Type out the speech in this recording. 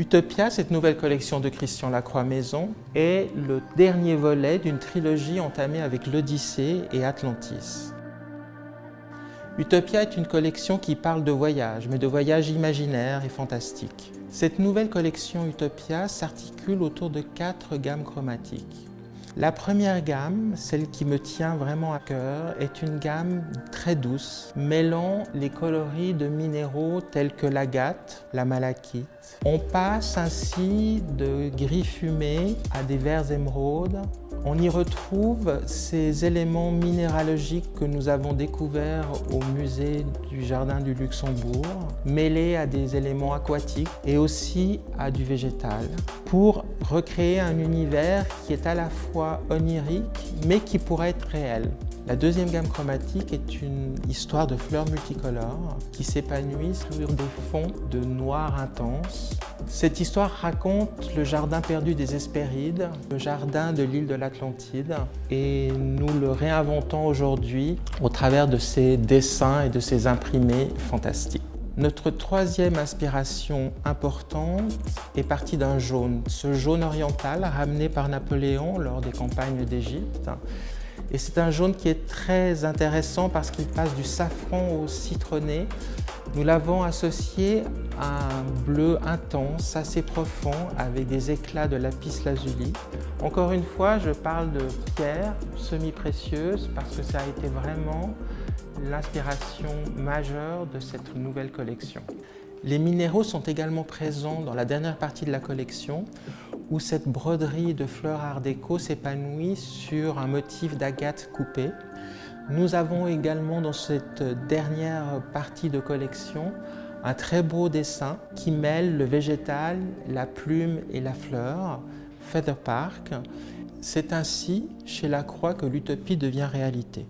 Utopia, cette nouvelle collection de Christian Lacroix-Maison, est le dernier volet d'une trilogie entamée avec l'Odyssée et Atlantis. Utopia est une collection qui parle de voyage, mais de voyage imaginaire et fantastique. Cette nouvelle collection Utopia s'articule autour de 4 gammes chromatiques. La première gamme, celle qui me tient vraiment à cœur, est une gamme très douce, mêlant les coloris de minéraux tels que l'agate, la malachite. On passe ainsi de gris fumé à des verts émeraudes. On y retrouve ces éléments minéralogiques que nous avons découverts au musée du Jardin du Luxembourg, mêlés à des éléments aquatiques et aussi à du végétal, pour recréer un univers qui est à la fois onirique, mais qui pourrait être réel. La deuxième gamme chromatique est une histoire de fleurs multicolores qui s'épanouissent sur des fonds de noir intense. Cette histoire raconte le jardin perdu des Hespérides, le jardin de l'île de l'Atlantide, et nous le réinventons aujourd'hui au travers de ces dessins et de ces imprimés fantastiques. Notre troisième inspiration importante est partie d'un jaune, ce jaune oriental ramené par Napoléon lors des campagnes d'Égypte. Et c'est un jaune qui est très intéressant parce qu'il passe du safran au citronné. Nous l'avons associé à un bleu intense, assez profond, avec des éclats de lapis-lazuli. Encore une fois, je parle de pierres semi-précieuses parce que ça a été vraiment l'inspiration majeure de cette nouvelle collection. Les minéraux sont également présents dans la dernière partie de la collection où cette broderie de fleurs art déco s'épanouit sur un motif d'agate coupée. Nous avons également dans cette dernière partie de collection un très beau dessin qui mêle le végétal, la plume et la fleur, Feather Park. C'est ainsi chez Lacroix que l'utopie devient réalité.